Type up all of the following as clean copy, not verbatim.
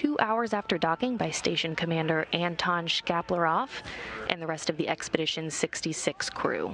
2 hours after docking by Station Commander Anton Shkaplerov and the rest of the Expedition 66 crew.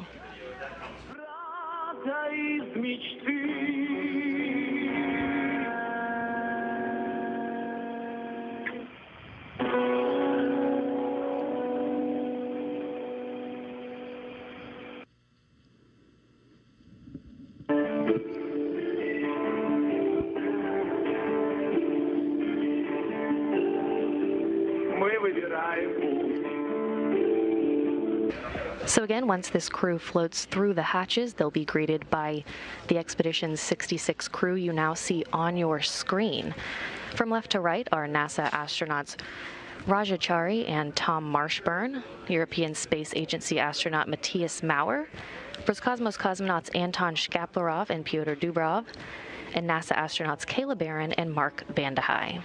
So again, once this crew floats through the hatches, they'll be greeted by the Expedition 66 crew you now see on your screen. From left to right are NASA astronauts Rajachari and Tom Marshburn, European Space Agency astronaut Matthias Maurer, Roscosmos cosmonauts Anton Shkaplerov and Pyotr Dubrov, and NASA astronauts Kayla Barron and Mark Vandehei.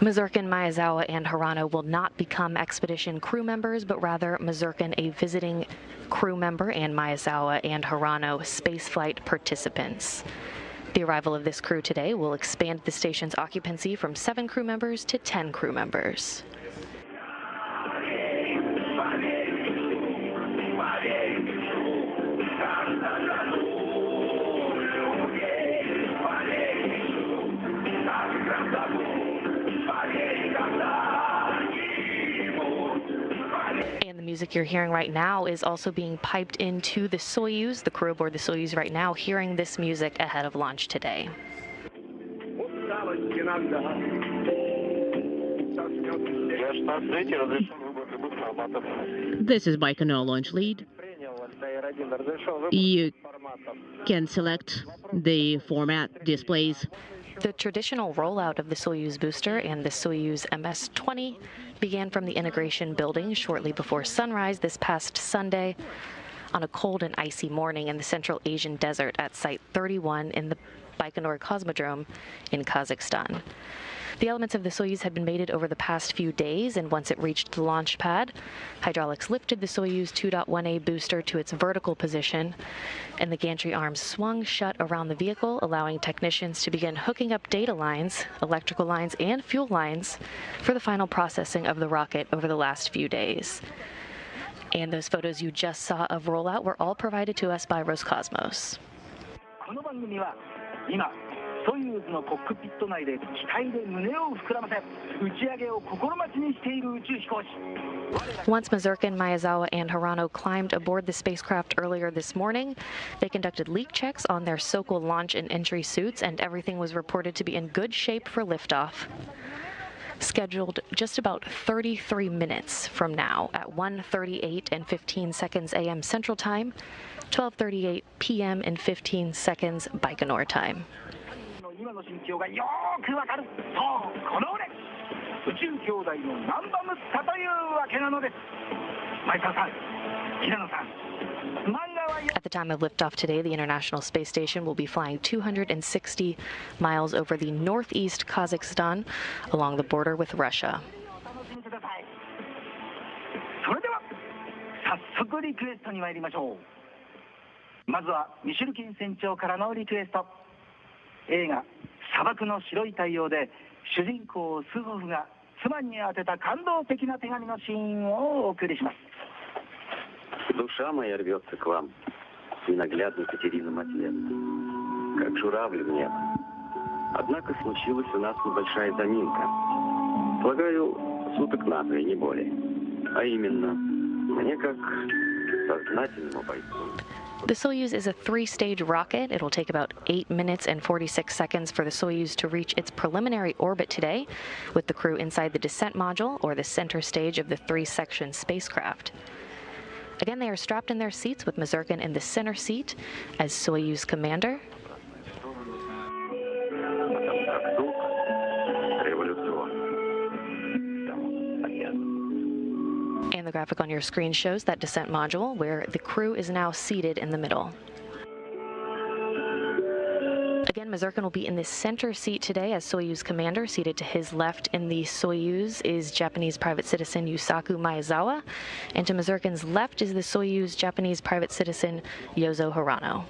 Mazurkin, Maezawa, and Hirano will not become expedition crew members, but rather Mazurkin, a visiting crew member, and Maezawa and Hirano, spaceflight participants. The arrival of this crew today will expand the station's occupancy from 7 crew members to 10 crew members. And the music you're hearing right now is also being piped into the Soyuz. The crew aboard the Soyuz right now hearing this music ahead of launch today. This is Baikonur launch lead. You can select the format displays. The traditional rollout of the Soyuz booster and the Soyuz MS-20 began from the integration building shortly before sunrise this past Sunday on a cold and icy morning in the Central Asian desert at Site 31 in the Baikonur Cosmodrome in Kazakhstan. The elements of the Soyuz had been mated over the past few days, and once it reached the launch pad, hydraulics lifted the Soyuz 2.1A booster to its vertical position, and the gantry arms swung shut around the vehicle, allowing technicians to begin hooking up data lines, electrical lines, and fuel lines for the final processing of the rocket over the last few days. And those photos you just saw of rollout were all provided to us by Roscosmos. Once Mazurkin, Maezawa, and Hirano climbed aboard the spacecraft earlier this morning, they conducted leak checks on their Sokol launch and entry suits, and everything was reported to be in good shape for liftoff. Scheduled just about 33 minutes from now at 1:38 and 15 seconds a.m. Central Time, 12:38 p.m. and 15 seconds Baikonur time. At the time of liftoff today, the International Space Station will be flying 260 miles over the northeast Kazakhstan along the border with Russia. Душа моя рвется к вам, ненаглядный Катерином ответ, как журавль в небо. Однако случилась у нас небольшая заминка. Полагаю, суток на 2, не более. А именно, мне как сознательному бойцу. The Soyuz is a 3-stage rocket. It'll take about 8 minutes and 46 seconds for the Soyuz to reach its preliminary orbit today, with the crew inside the descent module, or the center stage of the 3-section spacecraft. Again, they are strapped in their seats with Mazurkin in the center seat as Soyuz commander. And the graphic on your screen shows that descent module where the crew is now seated in the middle. Again, Mazurkin will be in the center seat today as Soyuz commander. Seated to his left in the Soyuz is Japanese private citizen Yusaku Maezawa, and to Mazurkin's left is the Soyuz Japanese private citizen Yozo Hirano.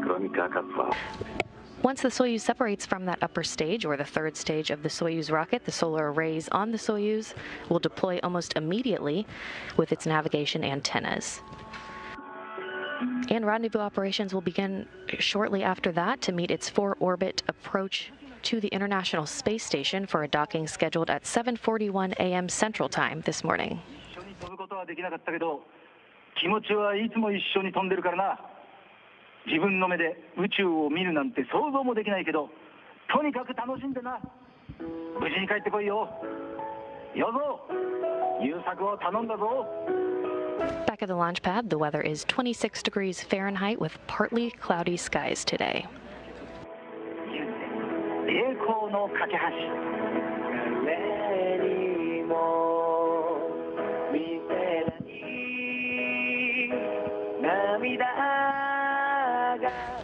Кроме как отца. Once the Soyuz separates from that upper stage, or the third stage of the Soyuz rocket, the solar arrays on the Soyuz will deploy almost immediately with its navigation antennas. And rendezvous operations will begin shortly after that to meet its 4-orbit approach to the International Space Station for a docking scheduled at 7:41 a.m. Central Time this morning. 気持ちはいつも一緒に飛んでるからな。自分の目で宇宙を見るなんて想像もできないけど、とにかく楽しんでな。無事に帰ってこいよ。よぞ、優作を頼んだぞ。 Back at the launch pad, the weather is 26 degrees Fahrenheit with partly cloudy skies today. 栄光の架け橋。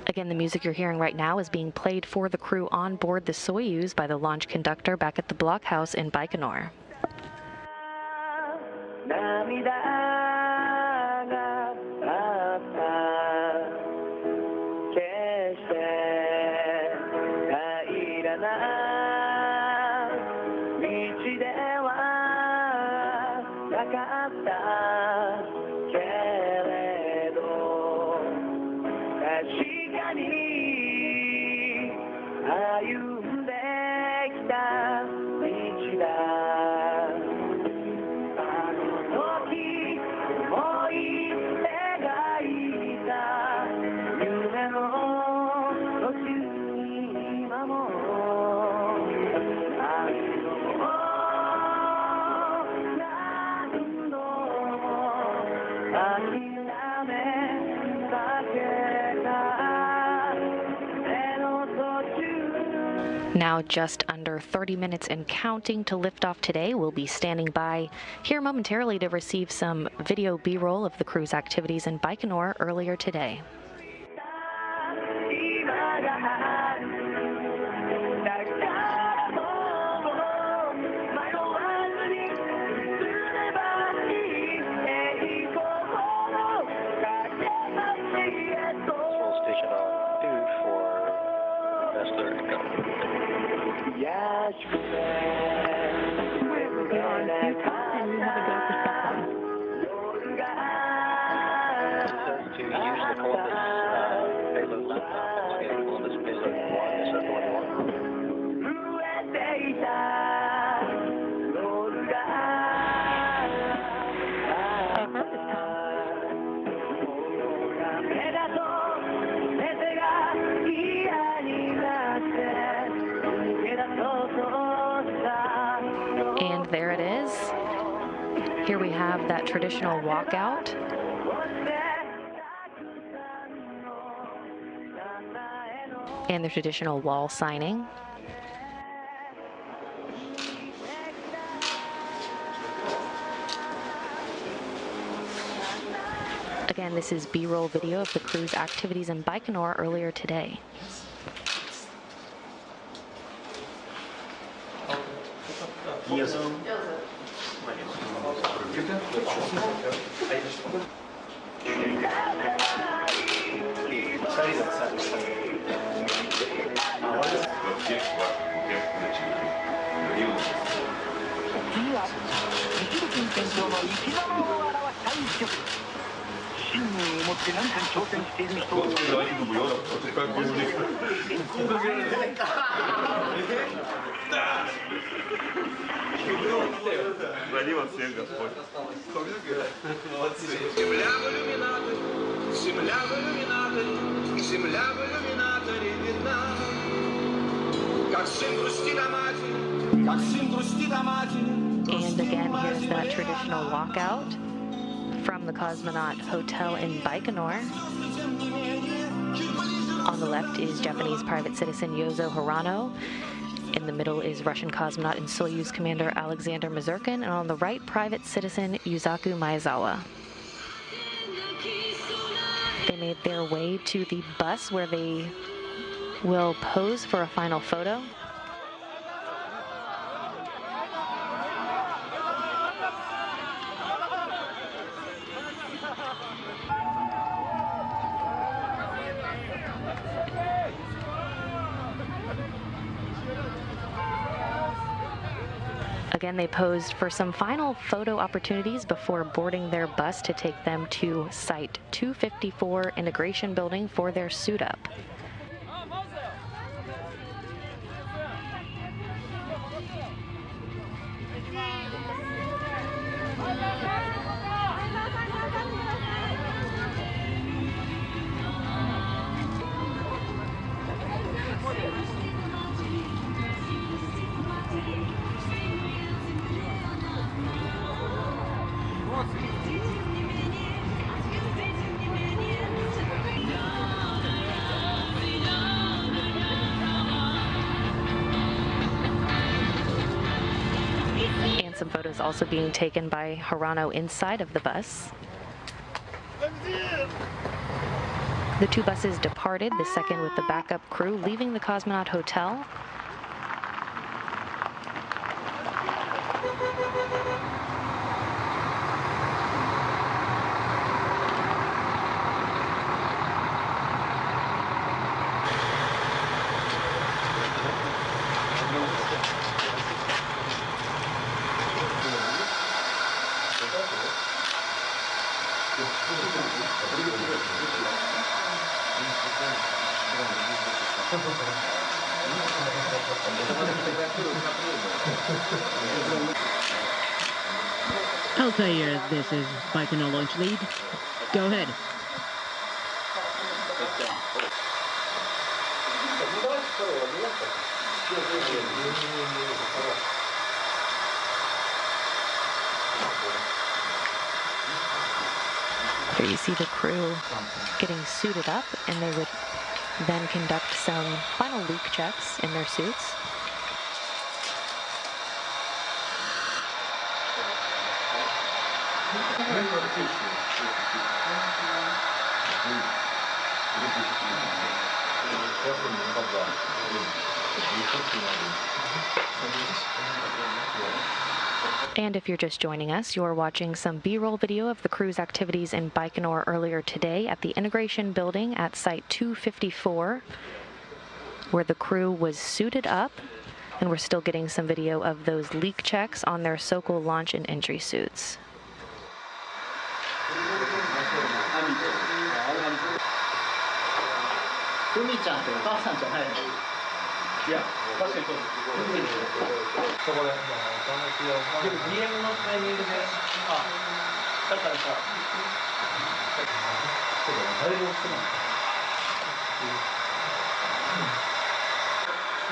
Again, the music you're hearing right now is being played for the crew on board the Soyuz by the launch conductor back at the blockhouse in Baikonur. Now just under 30 minutes and counting to lift off today. We'll be standing by here momentarily to receive some video B-roll of the crew's activities in Baikonur earlier today. And there it is. Here we have that traditional walkout. And the traditional wall signing. Again, this is B-roll video of the crew's activities in Baikonur earlier today. And again, here's that traditional walkout from the Cosmonaut Hotel in Baikonur. On the left is Japanese private citizen Yozo Hirano. In the middle is Russian cosmonaut and Soyuz commander Alexander Mazurkin. And on the right, private citizen Yusaku Maezawa. They made their way to the bus where they will pose for a final photo. Again, they posed for some final photo opportunities before boarding their bus to take them to Site 254 Integration Building for their suit up. And some photos also being taken by Hirano inside of the bus. The two buses departed, the second with the backup crew leaving the cosmonaut hotel. Altair, this is Baikonur launch lead. Go ahead. Here you see the crew getting suited up, and they would then conduct some final leak checks in their suits. And if you're just joining us, you're watching some B-roll video of the crew's activities in Baikonur earlier today at the integration building at Site 254, where the crew was suited up, and we're still getting some video of those leak checks on their Sokol launch and entry suits.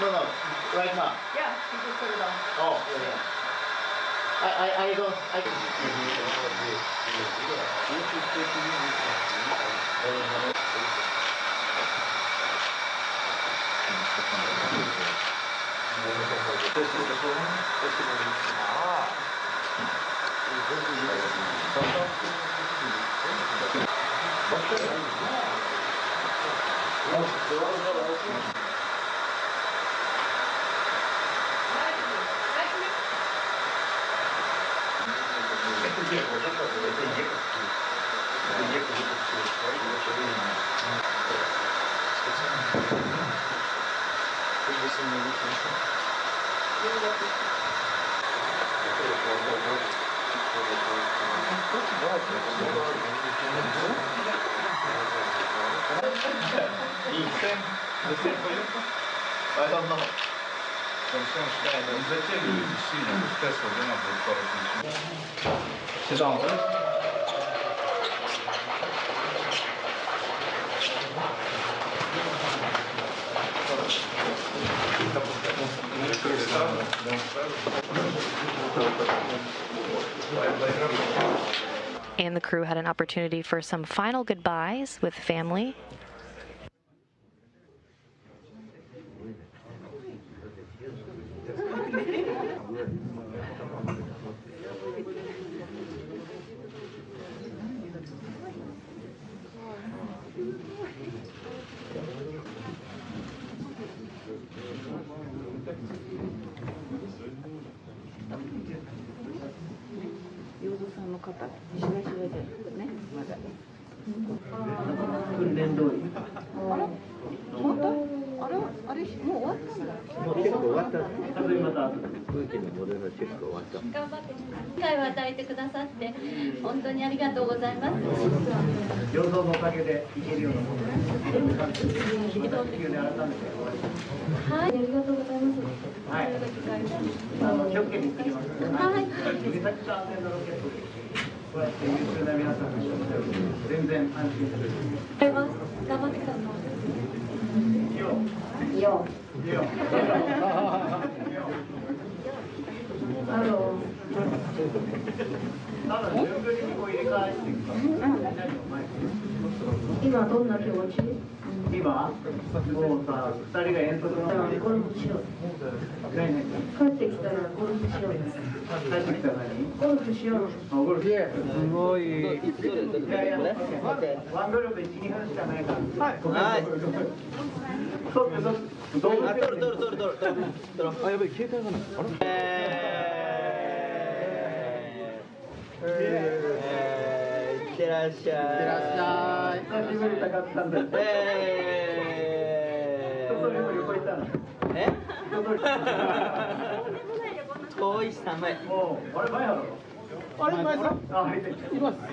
No, right now. Yeah, you just put it on. Oh, yeah. I don't. I don't know. And the crew had an opportunity for some final goodbyes with family. 機会を与えてくださって本当にありがとうございます。陽動のおかげでいけるようなものです。改めてはい、ありがとうございます。はい。気をつけて行ってきます。はい。めちゃくちゃ安全なロケットです。こうやって優秀な皆さんが一緒にしてるので全然安心する。頑張ってください。今どんな気持ち？今、もうさ、2人が遠足のゴルフしよう。帰ってきたらゴルフしようです。帰ってきたら何？ゴルフしよう。ゴルフ。すごい。ワングループ1、2分しかないから。はい。取る。あ、やばい、携帯がない。いってらっしゃい。久しぶりたかったんだよ。遠いし寒い。あれ前やろ。あれ前さ。あ、入ってきた。います。さ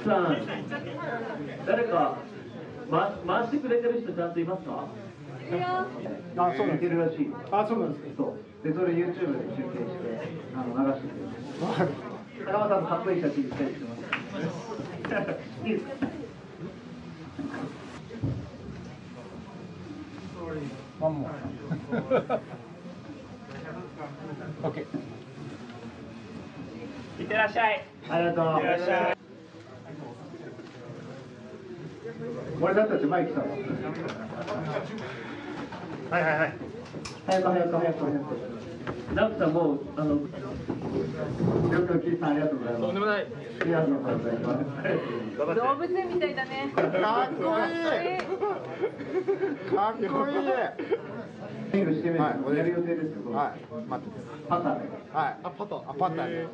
あ、誰か回してくれてる人ちゃんといますか？いや。あ、そうなんです。いるらしい。あ、そうなんです。そう。で、それ YouTube で中継して流してくれる。高間さんのかっこいい写真見たりしてます。いいですか？One more. Okay. いってらっしゃい。ありがとう。いってらっしゃい。俺だったち前来たの。はい。早く。ダクさんもうよくキーさんありがとうございます。とんでもない。ありがとうございます。動物園みたいだね。かっこいい。スイングしてみる。やる予定ですよ。はい。待って。パターね。はい。パターね。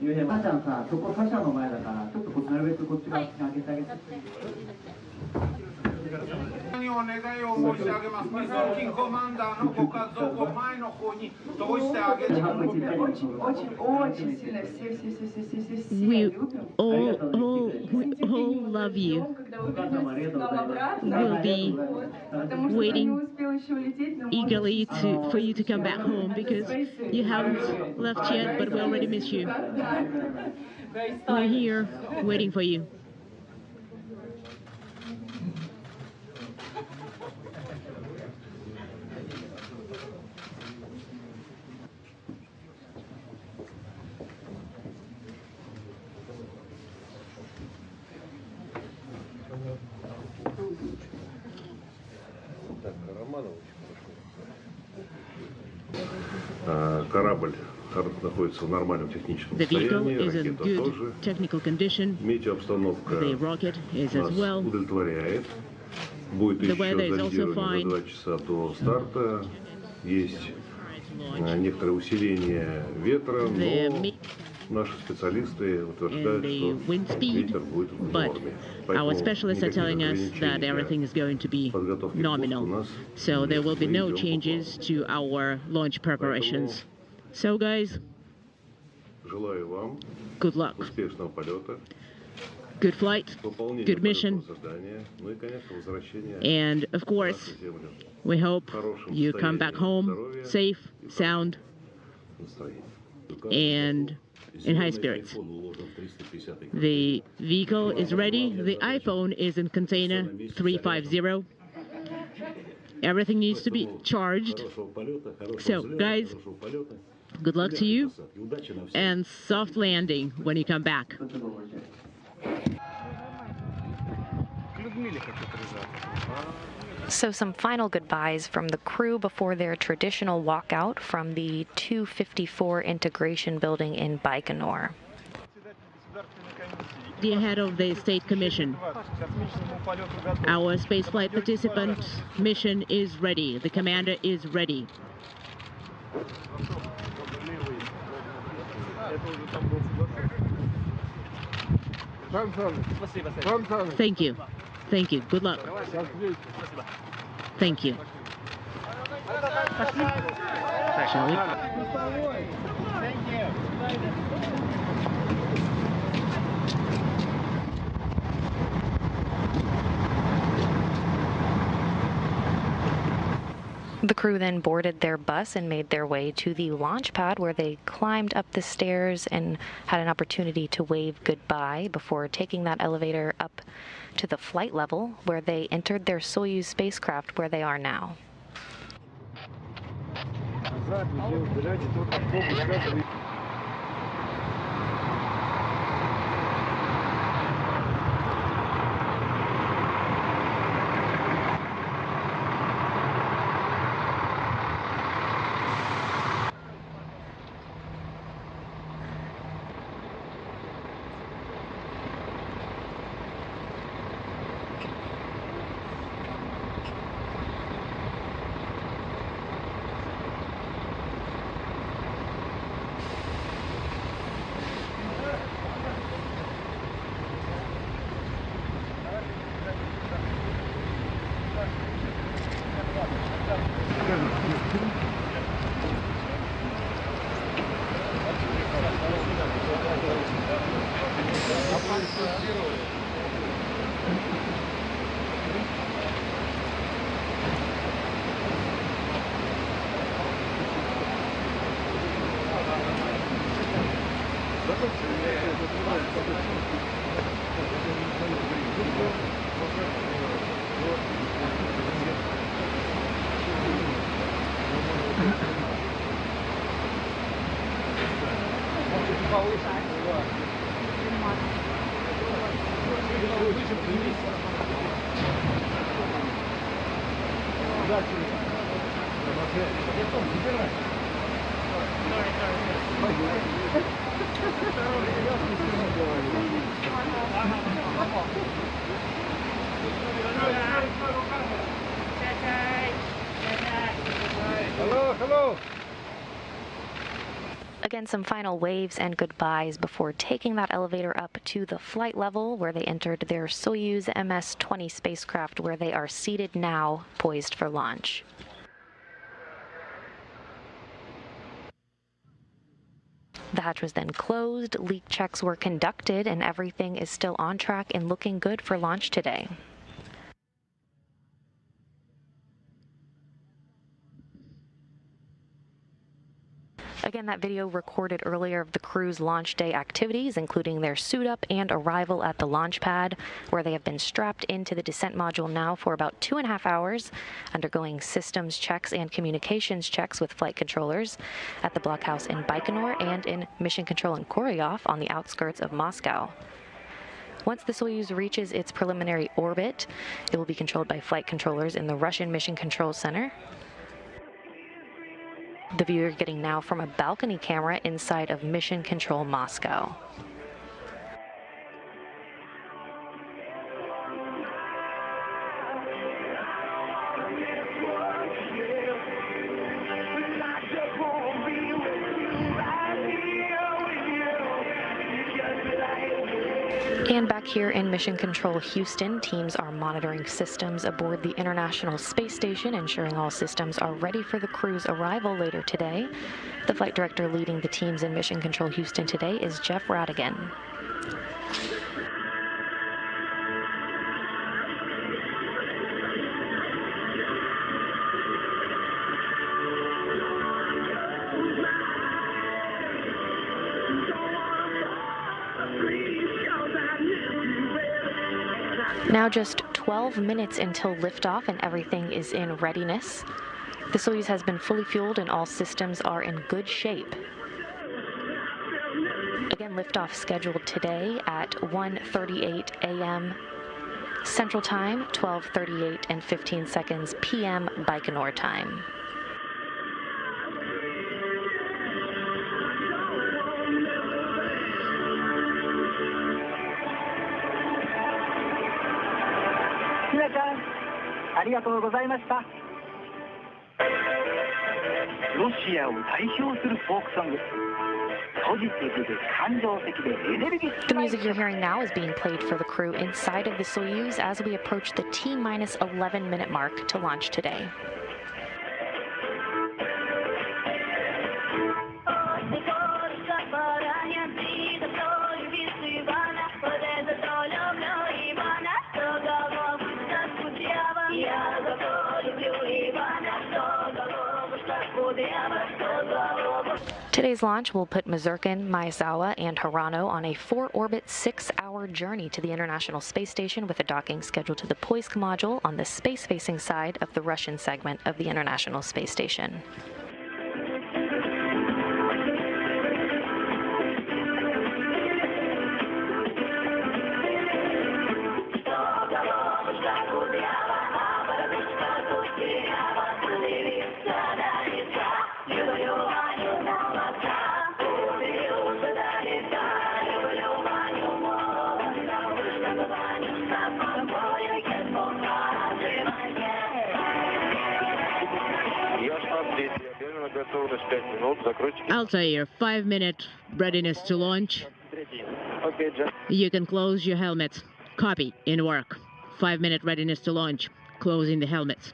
ゆうへい、まーちゃんさ、そこ他社の前だから、ちょっとなるべくこっち側に上げてあげて。お願いを申し上げます。ミソキコマンダーのご家族を前の方に通してあげてください。We all love you. We'll be waiting eagerly for you to come back home because you haven't left yet, but we already miss you. We're here waiting for you. Корабль находится в нормальном техническом The vehicle состоянии, is in ракета good тоже. technical condition. Метеообстановка The rocket is as нас well. удовлетворяет. Будет The еще weather is also зондирование fine. за 2 часа до старта. Есть некоторое усиление ветра, но наши специалисты утверждают, что ветер будет в норме. Our specialists are telling us that everything is going to be nominal, so there will be no changes to our launch preparations. So guys, желаю вам good luck, успешного полета, good flight, выполнения good mission, задания, ну и, конечно, возвращения and of на course, нашу землю we hope в хорошем you come back home здоровья safe, sound, настроении. and in high spirits. The vehicle is ready. The iPhone is in container 350. Everything needs to be charged. So, guys, good luck to you and soft landing when you come back. So some final goodbyes from the crew before their traditional walkout from the 254 integration building in Baikonur. The head of the State Commission. Our spaceflight participant mission is ready. The commander is ready. Thank you. Thank you. Good luck. Thank you. Shall we? The crew then boarded their bus and made their way to the launch pad, where they climbed up the stairs and had an opportunity to wave goodbye before taking that elevator up to the flight level, where they entered their Soyuz spacecraft, where they are now. Hello. Again, some final waves and goodbyes before taking that elevator up to the flight level, where they entered their Soyuz MS-20 spacecraft, where they are seated now, poised for launch. The hatch was then closed, leak checks were conducted, and everything is still on track and looking good for launch today. Again, that video recorded earlier of the crew's launch day activities, including their suit up and arrival at the launch pad, where they have been strapped into the descent module now for about 2.5 hours, undergoing systems checks and communications checks with flight controllers at the blockhouse in Baikonur and in Mission Control in Korolyov on the outskirts of Moscow. Once the Soyuz reaches its preliminary orbit, it will be controlled by flight controllers in the Russian Mission Control Center. The view you're getting now from a balcony camera inside of Mission Control Moscow. And back here in Mission Control Houston, teams are monitoring systems aboard the International Space Station, ensuring all systems are ready for the crew's arrival later today. The flight director leading the teams in Mission Control Houston today is Jeff Radigan. Now just 12 minutes until liftoff, and everything is in readiness. The Soyuz has been fully fueled and all systems are in good shape. Again, liftoff scheduled today at 1:38 a.m. Central Time, 12:38 and 15 seconds p.m. Baikonur time. The music you're hearing now is being played for the crew inside of the Soyuz as we approach the T-minus 11-minute mark to launch today. Today's launch will put Mazurkin, Maezawa, and Hirano on a 4-orbit, 6-hour journey to the International Space Station with a docking scheduled to the Poisk module on the space-facing side of the Russian segment of the International Space Station. Altair, 5-minute readiness to launch. You can close your helmets. Copy, in work. 5-minute readiness to launch. Closing the helmets.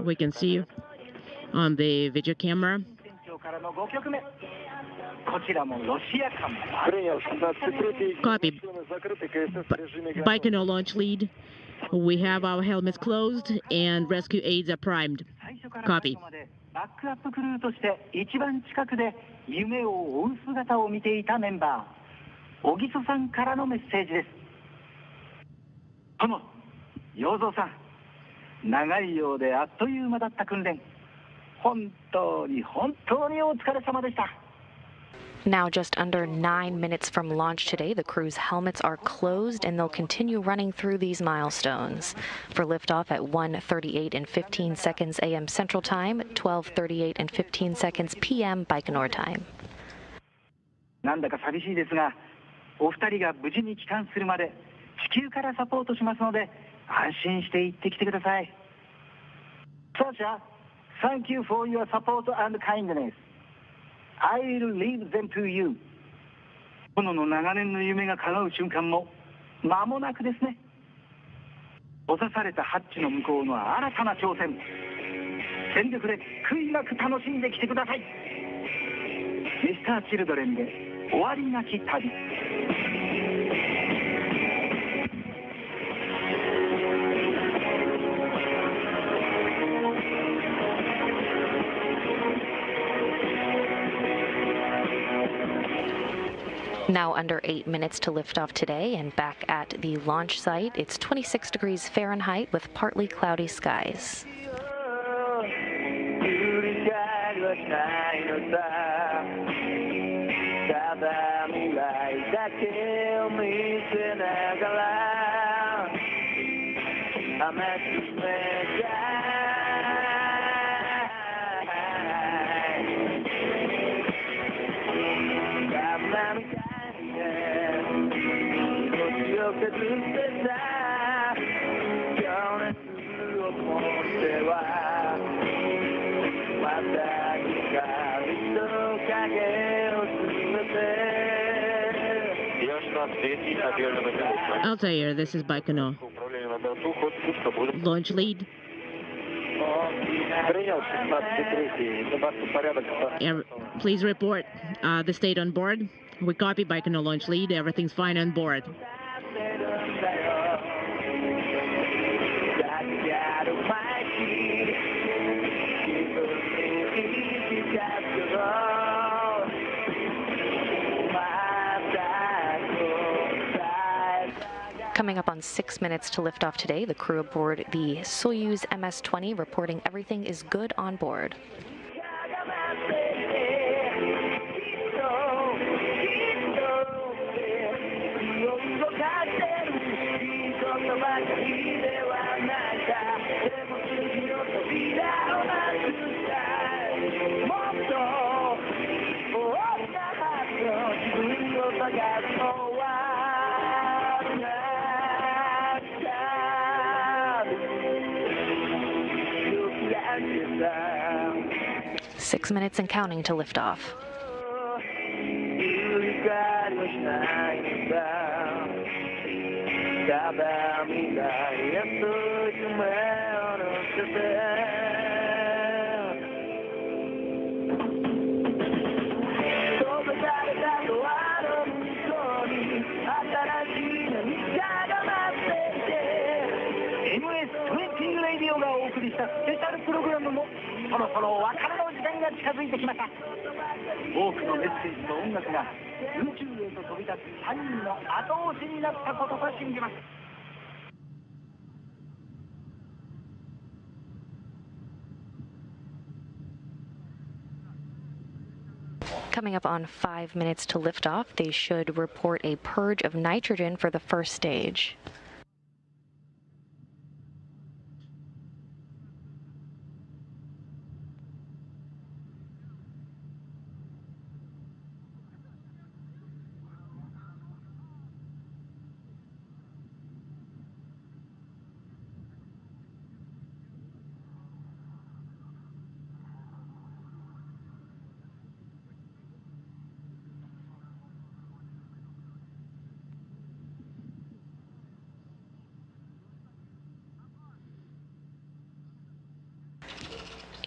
We can see you on the video camera. Copy. Baikonur launch lead. We have our helmets closed and rescue aids are primed. Copy. バックアップクルーとして一番近くで夢を追う姿を見ていたメンバー、小木曽さんからのメッセージです。殿、洋蔵さん、長いようであっという間だった訓練、本当にお疲れ様でした。Now, just under 9 minutes from launch today, the crew's helmets are closed and they'll continue running through these milestones. For liftoff at 1:38 and 15 seconds a.m. Central Time, 12:38 and 15 seconds p.m. Baikonur Time. なんだか寂しいですが、お二人が無事に帰還するまで地球からサポートしますので、安心して行ってきてください。Sasha, thank you for your support and kindness. I will leave them to you. 殿の長年の夢が叶う瞬間も間もなくですね。閉ざされたハッチの向こうの新たな挑戦、全力で悔いなく楽しんできてください。ミスター・チルドレンで終わりなき旅。Now under 8 minutes to lift off today, and back at the launch site, it's 26 degrees Fahrenheit with partly cloudy skies. Altair, this is Baikonur. Launch lead. Please report the state on board. We copy Baikonur launch lead. Everything's fine on board. Coming up on 6 minutes to lift off today, the crew aboard the Soyuz MS-20 reporting everything is good on board. Six minutes and counting to lift off. cada amiga y estoy menos que todo cargado a los millones, hasta la China, ni cada más MS-20 レディオがお送りしたスペシャルプログラムもそろそろお別れの時間が近づいてきました。多くのメッセージと音楽が宇宙へと飛び立つ3人の後押しになったことと信じます。Coming up on 5 minutes to liftoff, they should report a purge of nitrogen for the first stage.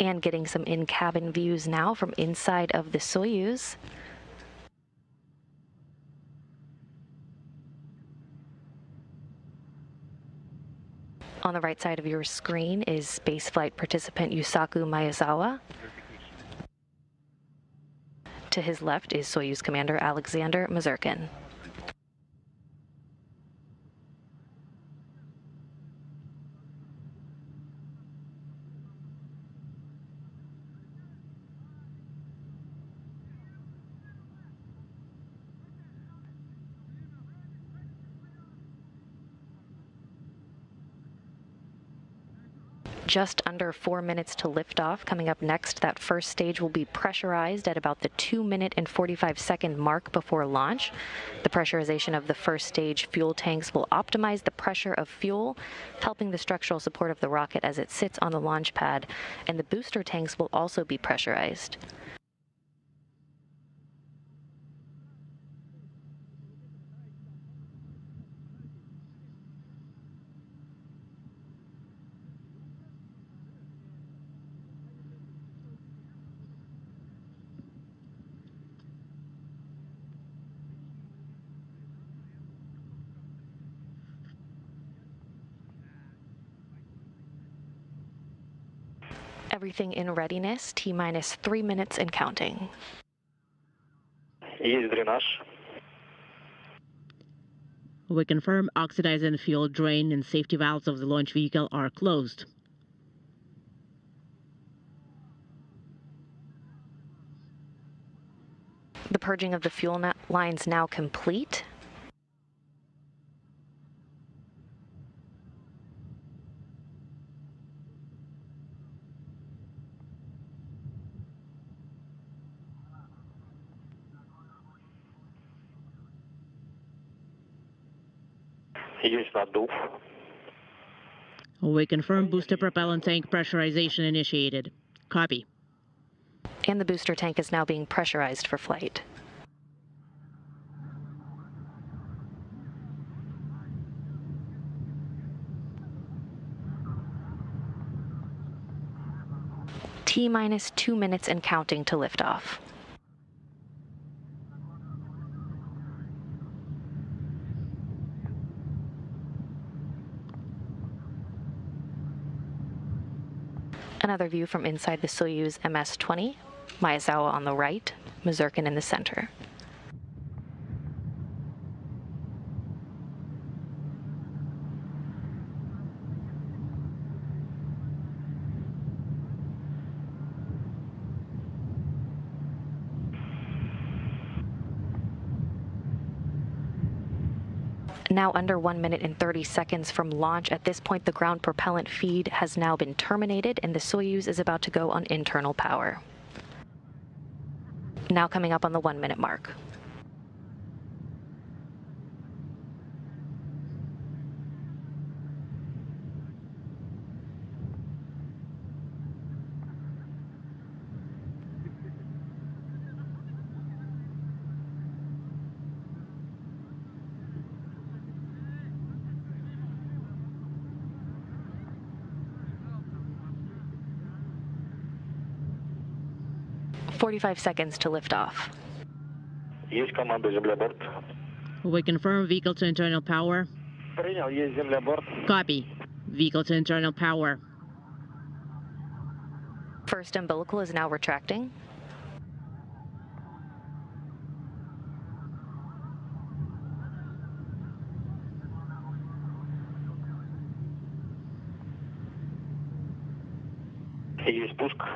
And getting some in-cabin views now from inside of the Soyuz. On the right side of your screen is spaceflight participant Yusaku Maezawa. To his left is Soyuz Commander Alexander Mazurkin. Just under 4 minutes to liftoff. Coming up next, that first stage will be pressurized at about the 2 minute and 45-second mark before launch. The pressurization of the first stage fuel tanks will optimize the pressure of fuel, helping the structural support of the rocket as it sits on the launch pad, and the booster tanks will also be pressurized. Everything in readiness, T-minus 3 minutes and counting. Есть дренаж. We confirm oxidizing fuel drain and safety valves of the launch vehicle are closed. The purging of the fuel lines now complete. Есть наддув. We confirm booster propellant tank pressurization initiated. Copy. And the booster tank is now being pressurized for flight. T-minus 2 minutes and counting to liftoff. Another view from inside the Soyuz MS-20, Maezawa on the right, Mazurkin in the center. Now under 1 minute and 30 seconds from launch. At this point, the ground propellant feed has now been terminated and the Soyuz is about to go on internal power. Now coming up on the 1 minute mark. 45 seconds to lift off. Есть команда земля-борт. We confirm vehicle to internal power. Принял, есть земля-борт. Copy. Vehicle to internal power. First umbilical is now retracting. Есть пуск.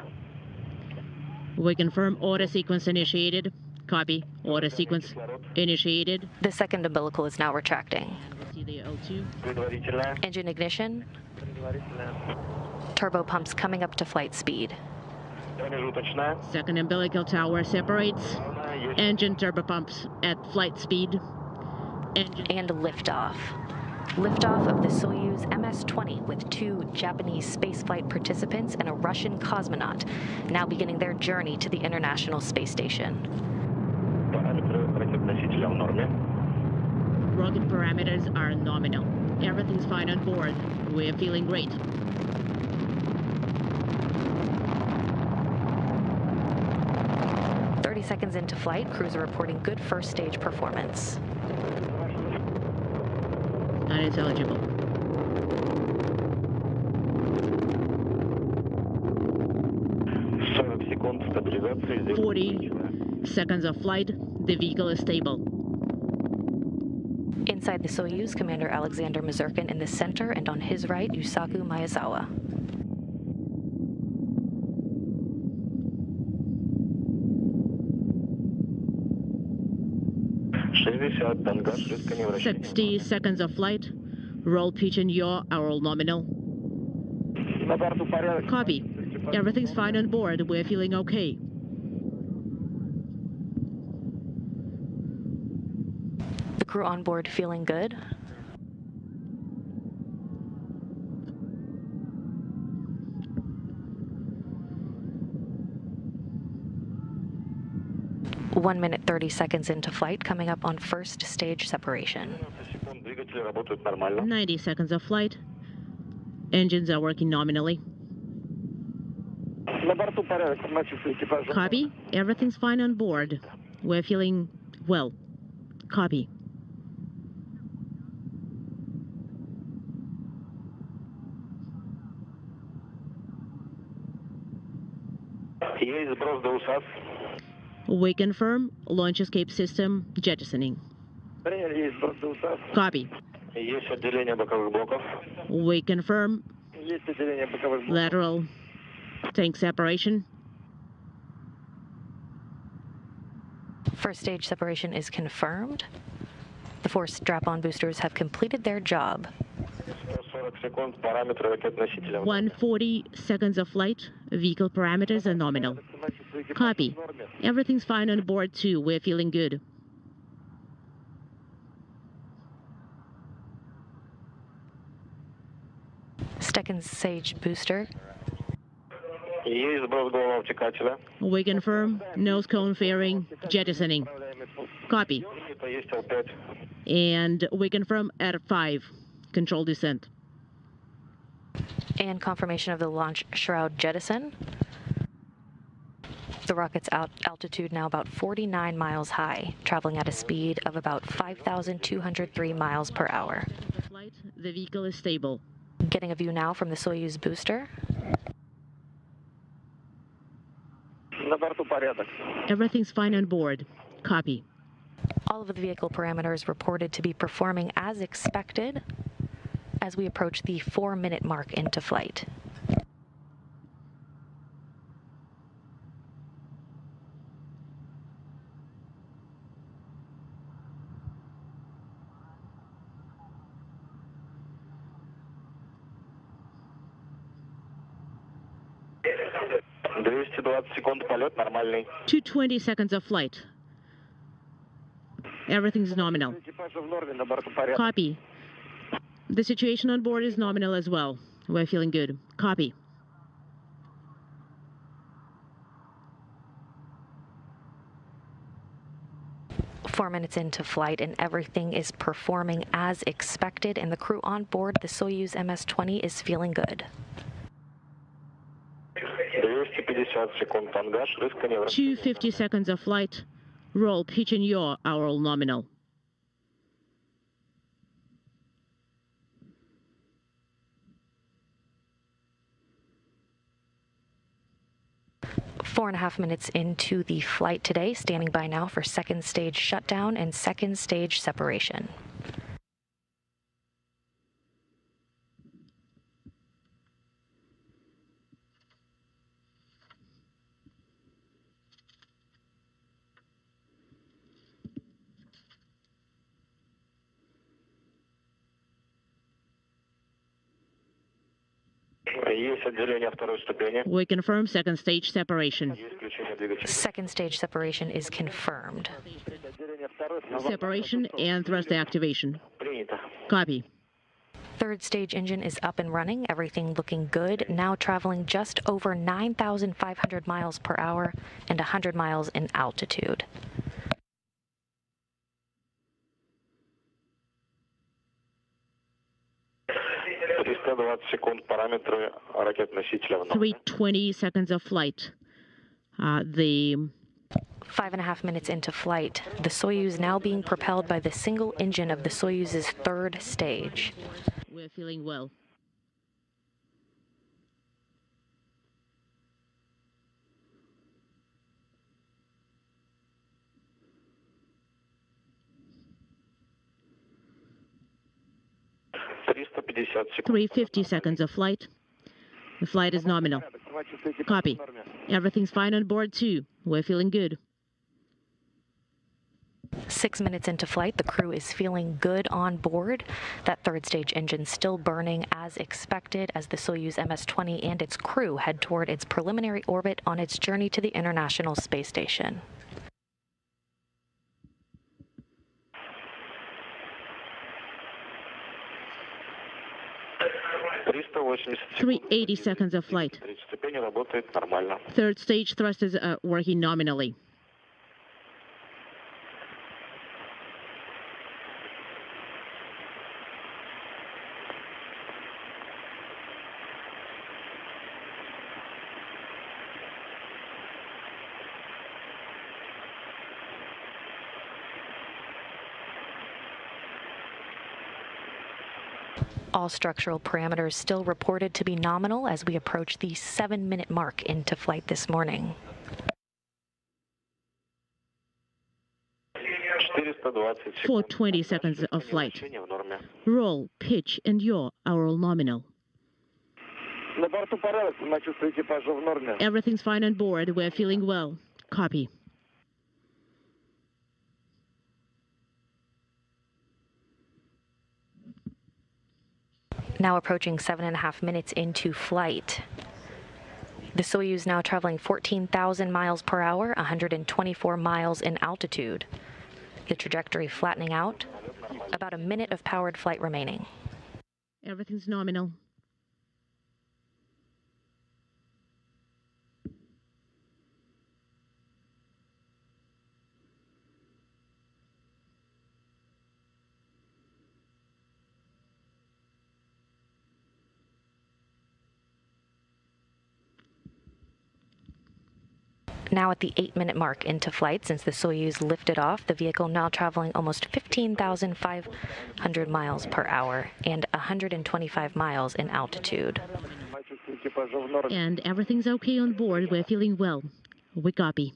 We confirm order sequence initiated. Copy. Order sequence initiated. The second umbilical is now retracting. See the O2. Предварительно. Engine ignition. Turbo pumps coming up to flight speed. Промежуточно. Second umbilical tower separates. Engine turbo pumps at flight speed. Engine. And liftoff. Liftoff of the Soyuz MS-20 with 2 Japanese spaceflight participants and a Russian cosmonaut, now beginning their journey to the International Space Station. Rocket parameters are nominal. Everything's fine on board. We're feeling great. Seconds into flight, crews are reporting good first stage performance. Unintelligible. Секунд 40 seconds of flight. The vehicle is stable. Inside the Soyuz, Commander Alexander Mazurkin in the center, and on his right, Yusaku Maezawa. Танго, 60 seconds of flight. Roll, pitch, and yaw are all nominal. Copy. Everything's fine on board. We're feeling okay. The crew on board feeling good. One minute, 30 seconds into flight, coming up on first stage separation. 90 seconds of flight. Engines are working nominally. Copy. Everything's fine on board. We're feeling well. Copy. We confirm launch escape system jettisoning. Copy. We confirm lateral tank separation. First stage separation is confirmed. The 4 strap-on boosters have completed their job. 140 seconds of flight. Vehicle parameters are nominal. Copy. Everything's fine on board too. We're feeling good. Second stage booster. We confirm nose cone fairing jettisoning. Copy. And we confirm at 5. Control descent. And confirmation of the launch shroud jettison. The rocket's altitude now about 49 miles high, traveling at a speed of about 5,203 miles per hour. The vehicle is stable. Getting a view now from the Soyuz booster. Everything's fine on board. Copy. All of the vehicle parameters reported to be performing as expected as we approach the 4-minute mark into flight. полет нормальный. 220 seconds of flight. Everything's nominal. Copy. The situation on board is nominal as well. We're feeling good. Copy. Four minutes into flight, and everything is performing as expected, and the crew on board the Soyuz MS-20 is feeling good. 250 seconds of flight. Roll, pitch, and yaw, our nominal. Four and a half minutes into the flight today, standing by now for second stage shutdown and second stage separation. We confirm second stage separation. Second stage separation is confirmed. Separation and thrust activation. Copy. Third stage engine is up and running, everything looking good, now traveling just over 9,500 miles per hour and 100 miles in altitude. Three 20 seconds of flight. The 5.5 minutes into flight, the Soyuz now being propelled by the single engine of the Soyuz's third stage. We're feeling well. Three 50 seconds of flight. The flight is nominal. Copy. Everything's fine on board too. We're feeling good. 6 minutes into flight, the crew is feeling good on board. That third stage engine still burning as expected as the Soyuz MS-20 and its crew head toward its preliminary orbit on its journey to the International Space Station. Three 80 seconds of flight. Third stage thrusters are working nominally. All structural parameters still reported to be nominal as we approach the 7-minute mark into flight this morning. For 20 seconds of flight. Roll, pitch, and yaw, our nominal. Everything's fine on board. We're feeling well. Copy. Now approaching 7.5 minutes into flight. The Soyuz now traveling 14,000 miles per hour, 124 miles in altitude. The trajectory flattening out. About a minute of powered flight remaining. Everything's nominal. Now at the 8-minute mark into flight since the Soyuz lifted off, the vehicle now traveling almost 15,500 miles per hour and 125 miles in altitude. And everything's okay on board. We're feeling well. We copy.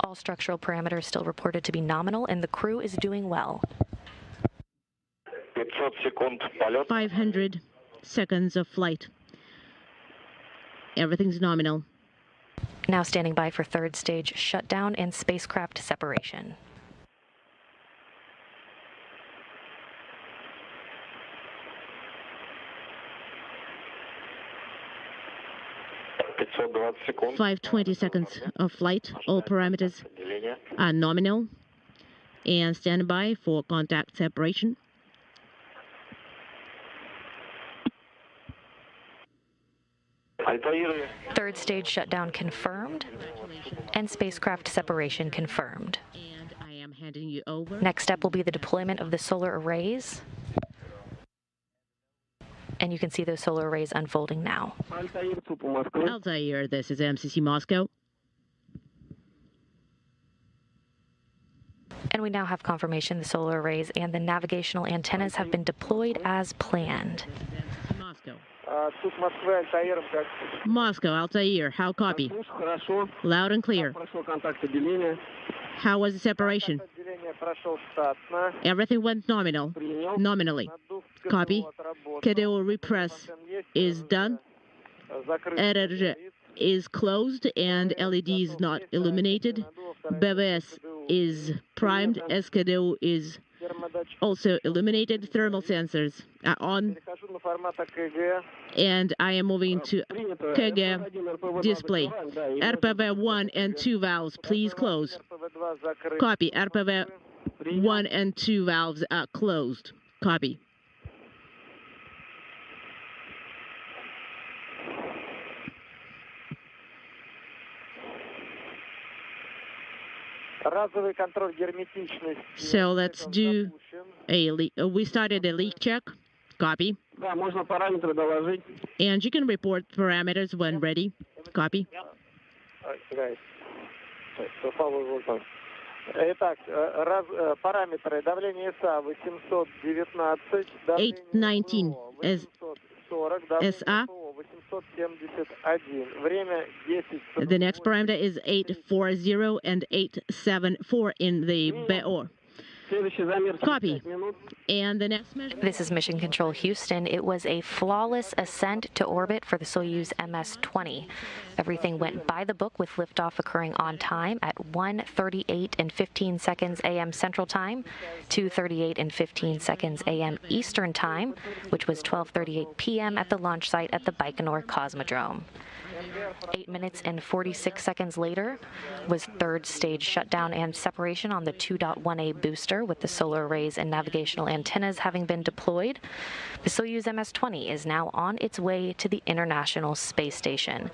All structural parameters still reported to be nominal and the crew is doing well. 500 seconds of flight. Everything's nominal. Now standing by for third stage shutdown and spacecraft separation. Seconds. 520 seconds of flight. All parameters are nominal. And stand by for contact separation. Third stage shutdown confirmed and spacecraft separation confirmed. And I am handing you over. Next step will be the deployment of the solar arrays And you can see those solar arrays unfolding now. Altair, this is MCC Moscow. And we now have confirmation the solar arrays and the navigational antennas have been deployed as planned. Moscow, Altair, how copy? Loud and clear. How was the separation? Everything went nominally. Copy. KDO repress is done. Editor is closed and LED is not illuminated. BVS is primed. SKDO is also illuminated. Thermal sensors are on. And I am moving to KG display. RPV 1 and 2 valves, please close. Copy. RPV 1 and 2 valves are closed. Copy. So let's do we started a leak check. Copy. And you can report parameters when ready. Copy. Итак, параметры давление СА 819, 819 SA. Время 10. The next parameter is 840 and 874 in the BO. Copy. And the next measure. This is Mission Control Houston. It was a flawless ascent to orbit for the Soyuz MS-20. Everything went by the book with liftoff occurring on time at 1:38 and 15 seconds a.m. Central Time, 2:38 and 15 seconds a.m. Eastern Time, which was 12:38 p.m. at the launch site at the Baikonur Cosmodrome. 8 minutes and 46 seconds later was third stage shutdown and separation on the 2.1A booster, with the solar arrays and navigational antennas having been deployed. The Soyuz MS-20 is now on its way to the International Space Station,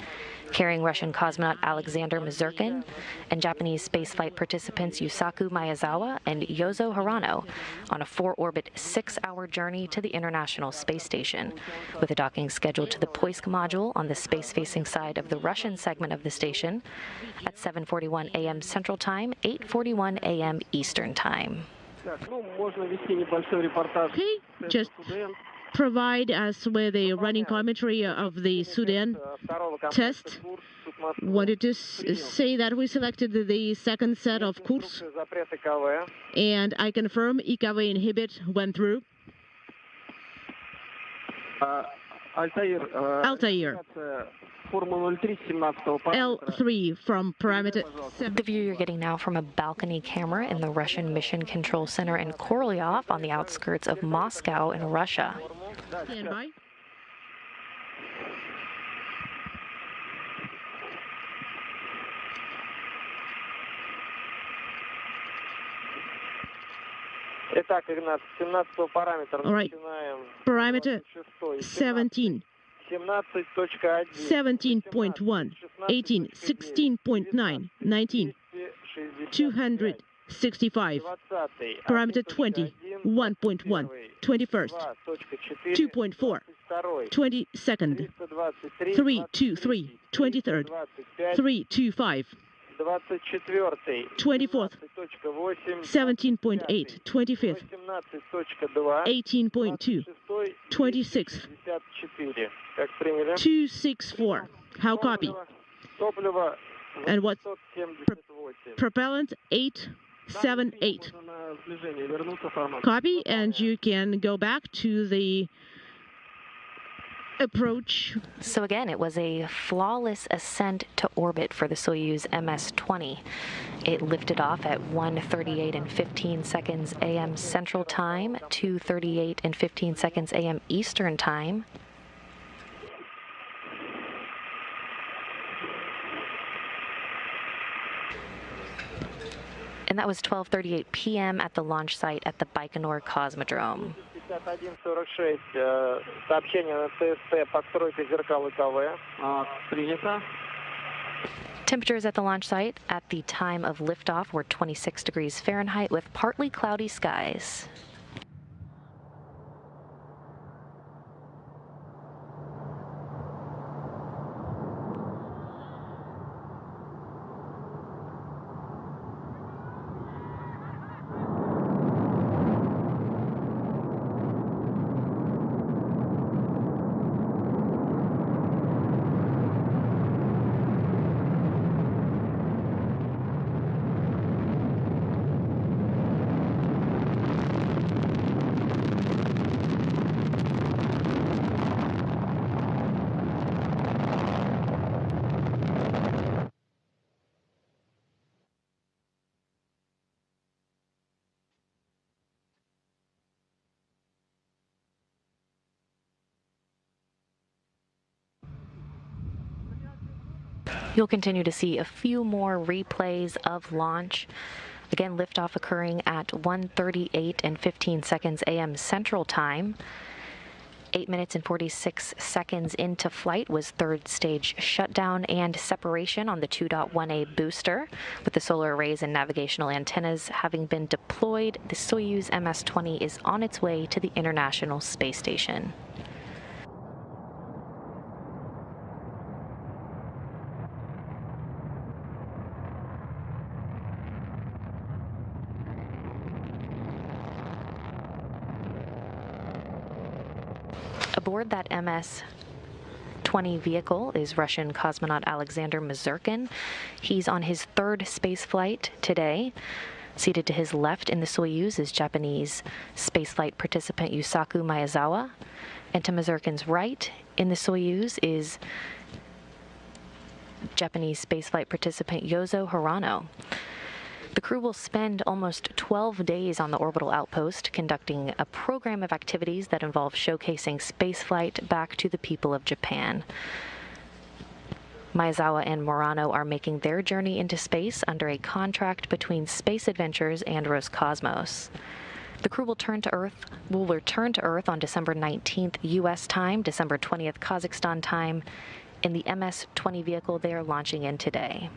carrying Russian cosmonaut Alexander Mazurkin and Japanese spaceflight participants Yusaku Maezawa and Yozo Hirano on a 4-orbit, 6-hour journey to the International Space Station, with a docking scheduled to the Poisk module on the space-facing side of the Russian segment of the station at 7:41 a.m. Central Time, 8:41 a.m. Eastern Time. Okay, just provide us with a running commentary of the Sudan test. Wanted to say that we selected the second set of course, and I confirm IKV inhibit went through. Altair. L3 from parameter 7. The view you're getting now from a balcony camera in the Russian Mission Control Center in Korolyov on the outskirts of Moscow in Russia. Stand by. All right. Parameter 17. 17.1, 18, 16.9, 19, 265, parameter 20, 1.1, 21st, 2.4, 22nd, 323, 23rd, 325, 24th, 17.8, 25th, 18.2, 26th, 264. How copy? And what? Propellant 878. Copy, and you can go back to the approach. So again, it was a flawless ascent to orbit for the Soyuz MS-20. It lifted off at 1:38 and 15 seconds a.m. Central Time, 2:38 and 15 seconds a.m. Eastern Time. And that was 12:38 p.m. at the launch site at the Baikonur Cosmodrome. Temperatures at the launch site at the time of liftoff were 26 degrees Fahrenheit with partly cloudy skies. You'll continue to see a few more replays of launch. Again, liftoff occurring at 1:38 and 15 seconds a.m. Central Time. 8 minutes and 46 seconds into flight was third stage shutdown and separation on the 2.1A booster. With the solar arrays and navigational antennas having been deployed, the Soyuz MS-20 is on its way to the International Space Station. Aboard that MS-20 vehicle is Russian cosmonaut Alexander Mazurkin. He's on his third space flight today. Seated to his left in the Soyuz is Japanese spaceflight participant Yusaku Maezawa. And to Mazurkin's right in the Soyuz is Japanese spaceflight participant Yozo Hirano. The crew will spend almost 12 days on the orbital outpost, conducting a program of activities that involve showcasing spaceflight back to the people of Japan. Maezawa and Murano are making their journey into space under a contract between Space Adventures and Roscosmos. The crew will return to Earth on December 19th U.S. time, December 20th Kazakhstan time, in the MS-20 vehicle they are launching in today.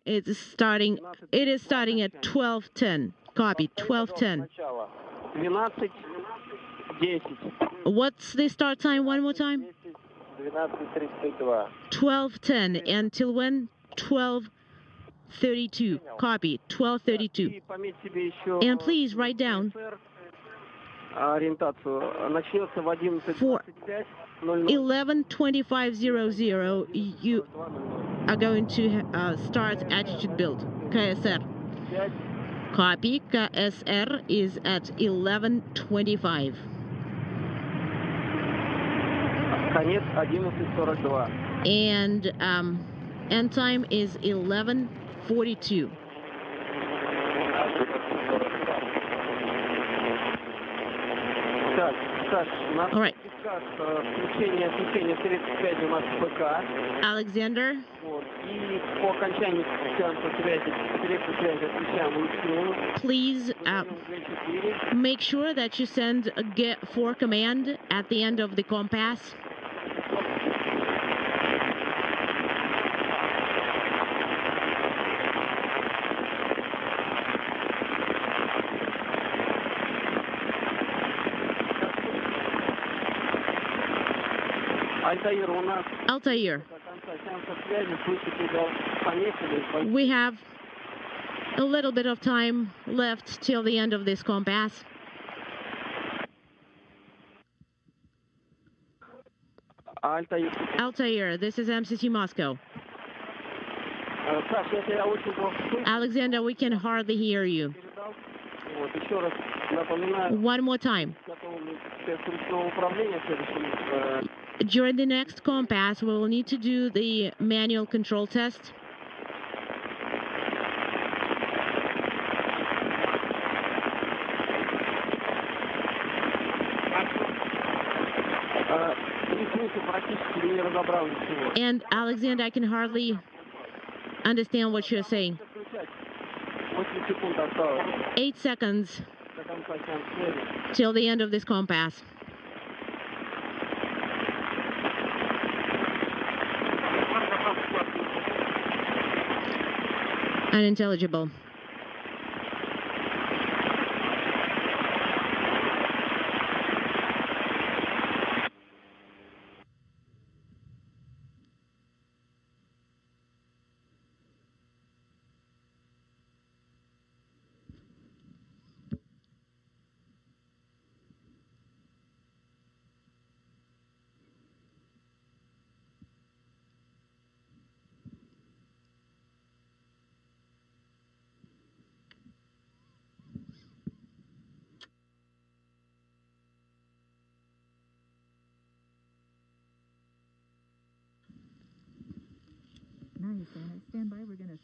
It is starting at 12:10. Copy, 12:10. What's the start time one more time? 12:10. Until when? 12:32. Copy, 12:32. And please write down for 11:25:00 you are going to start attitude build. KSR. Copy. KSR is at 11:25. And end time is 11:42. All right. Alexander. Please make sure that you send a get for command at the end of the compass. Altair. We have a little bit of time left till the end of this compass. Altair, this is MCC Moscow. Alexander, we can hardly hear you. One more time. During the next compass, we will need to do the manual control test. And Alexander, I can hardly understand what you're saying. 8 seconds till the end of this compass. Unintelligible. Nice. Stand by. We're going to